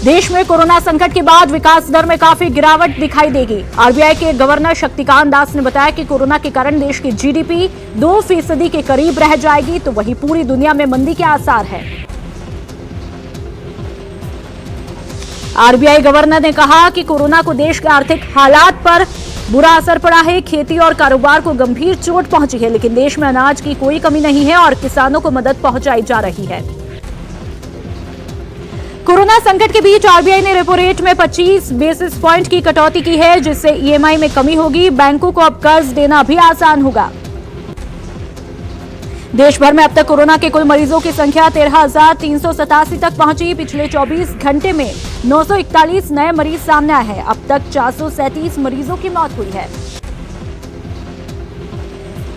देश में कोरोना संकट के बाद विकास दर में काफी गिरावट दिखाई देगी। आरबीआई के गवर्नर शक्तिकांत दास ने बताया कि कोरोना के कारण देश की जीडीपी 2% के करीब रह जाएगी, तो वहीं पूरी दुनिया में मंदी के आसार है। आरबीआई गवर्नर ने कहा कि कोरोना को देश के आर्थिक हालात पर बुरा असर पड़ा है। खेती और कारोबार को गंभीर चोट पहुंची है, लेकिन देश में अनाज की कोई कमी नहीं है और किसानों को मदद पहुंचाई जा रही है। कोरोना संकट के बीच आरबीआई ने रेपो रेट में 25 बेसिस पॉइंट की कटौती की है, जिससे ईएमआई में कमी होगी। बैंकों को अब कर्ज देना भी आसान होगा। देश भर में अब तक कोरोना के कुल मरीजों की संख्या 13,387 तक पहुंची। पिछले 24 घंटे में 941 नए मरीज सामने आए हैं। अब तक 437 मरीजों की मौत हुई है।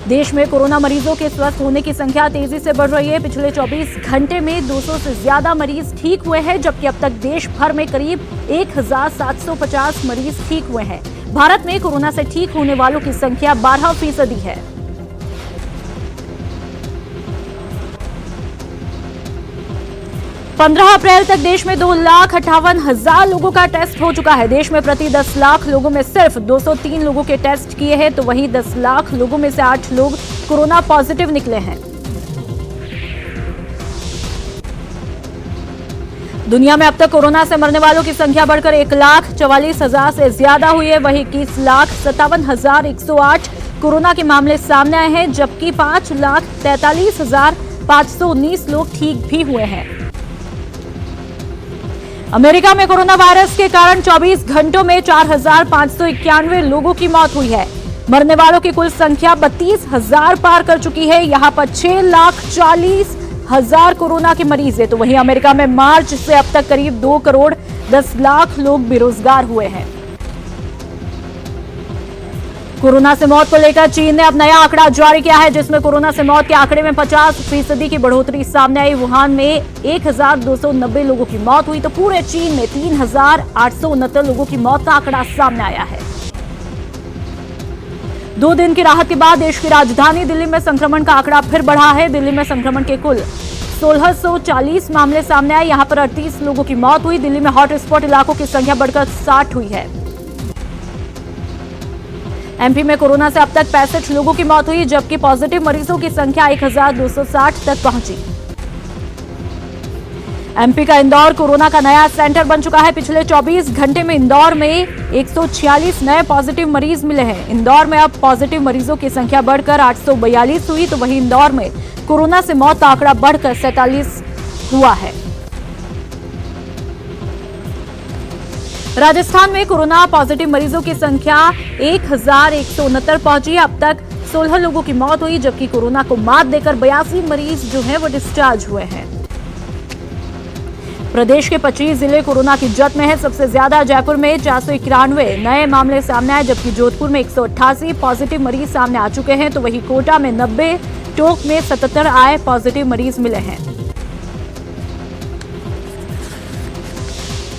देश में कोरोना मरीजों के स्वस्थ होने की संख्या तेजी से बढ़ रही है। पिछले 24 घंटे में 200 से ज्यादा मरीज ठीक हुए हैं, जबकि अब तक देश भर में करीब 1,750 मरीज ठीक हुए हैं। भारत में कोरोना से ठीक होने वालों की संख्या 12% है। 15 अप्रैल तक देश में 2,58,000 लोगों का टेस्ट हो चुका है। देश में प्रति 10 लाख लोगों में सिर्फ 203 लोगों के टेस्ट किए हैं, तो वहीं 10 लाख लोगों में से 8 लोग कोरोना पॉजिटिव निकले हैं। दुनिया में अब तक कोरोना से मरने वालों की संख्या बढ़कर 1,44,000 से ज्यादा हुई है। वहीं 21,57,108 कोरोना के मामले सामने आए हैं, जबकि 5,43,519 लोग ठीक भी हुए हैं। अमेरिका में कोरोना वायरस के कारण 24 घंटों में 4,591 लोगों की मौत हुई है। मरने वालों की कुल संख्या 32,000 पार कर चुकी है। यहां पर 6,40,000 कोरोना के मरीज हैं, तो वहीं अमेरिका में मार्च से अब तक करीब 2 करोड़ 10 लाख लोग बेरोजगार हुए हैं। कोरोना से मौत को लेकर चीन ने अब नया आंकड़ा जारी किया है, जिसमें कोरोना से मौत के आंकड़े में 50% की बढ़ोतरी सामने आई। वुहान में 1,290 लोगों की मौत हुई, तो पूरे चीन में 3,869 लोगों की मौत का आंकड़ा सामने आया है। 2 दिन की राहत के बाद देश की राजधानी दिल्ली में संक्रमण का आंकड़ा फिर बढ़ा है। दिल्ली में संक्रमण के कुल 1,640 मामले सामने आए। यहां पर 38 लोगों की मौत हुई। दिल्ली में हॉटस्पॉट इलाकों की संख्या बढ़कर 60 हुई है। एमपी में कोरोना से अब तक 65 लोगों की मौत हुई, जबकि पॉजिटिव मरीजों की संख्या 1,260 तक पहुंची। एमपी का इंदौर कोरोना का नया सेंटर बन चुका है। पिछले 24 घंटे में इंदौर में 146 नए पॉजिटिव मरीज मिले हैं। इंदौर में अब पॉजिटिव मरीजों की संख्या बढ़कर 842 हुई, तो वहीं इंदौर में कोरोना से मौत का आंकड़ा बढ़कर 47 हुआ है। राजस्थान में कोरोना पॉजिटिव मरीजों की संख्या 1,169 पहुंची। अब तक 16 लोगों की मौत हुई, जबकि कोरोना को मात देकर 82 मरीज जो हैं वो डिस्चार्ज हुए हैं। प्रदेश के 25 जिले कोरोना की जद में है। सबसे ज्यादा जयपुर में 491 नए मामले सामने आए, जबकि जोधपुर में 188 पॉजिटिव मरीज सामने आ चुके हैं, तो वहीं कोटा में 90, टोंक में 77 आए पॉजिटिव मरीज मिले हैं।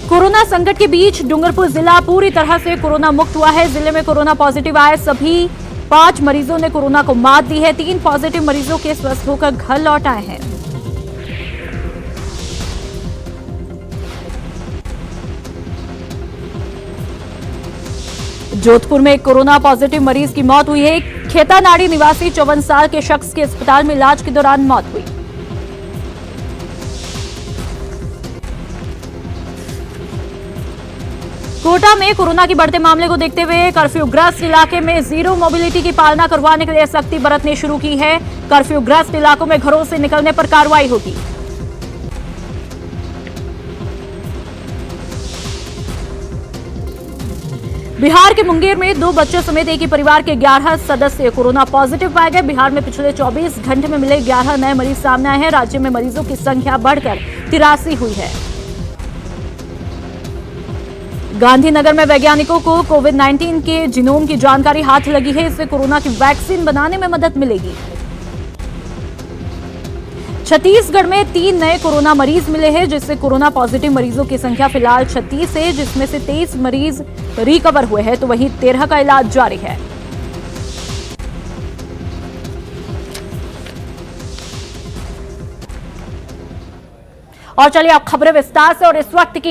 कोरोना संकट के बीच डूंगरपुर जिला पूरी तरह से कोरोना मुक्त हुआ है। जिले में कोरोना पॉजिटिव आए सभी 5 मरीजों ने कोरोना को मात दी है। 3 पॉजिटिव मरीजों के स्वस्थ होकर घर लौट आए हैं। जोधपुर में एक कोरोना पॉजिटिव मरीज की मौत हुई है। खेतानाड़ी निवासी 54 साल के शख्स की अस्पताल में इलाज के दौरान मौत हुई। कोटा में कोरोना के बढ़ते मामले को देखते हुए कर्फ्यूग्रस्त इलाके में जीरो मोबिलिटी की पालना करवाने के लिए सख्ती बरतनी शुरू की है। कर्फ्यूग्रस्त इलाकों में घरों से निकलने पर कार्रवाई होगी। बिहार के मुंगेर में 2 बच्चों समेत एक ही परिवार के 11 सदस्य कोरोना पॉजिटिव पाए गए। बिहार में पिछले 24 घंटे में मिले 11 नए मरीज सामने आए हैं। राज्य में मरीजों की संख्या बढ़कर 83 हुई है। गांधीनगर में वैज्ञानिकों को कोविड-19 के जीनोम की जानकारी हाथ लगी है। इससे कोरोना की वैक्सीन बनाने में मदद मिलेगी। छत्तीसगढ़ में 3 नए कोरोना मरीज मिले हैं, जिससे कोरोना पॉजिटिव मरीजों की संख्या फिलहाल 36 है, जिसमें से 23 मरीज रिकवर हुए हैं, तो वहीं 13 का इलाज जारी है। और चलिए अब खबरें विस्तार से, और इस वक्त की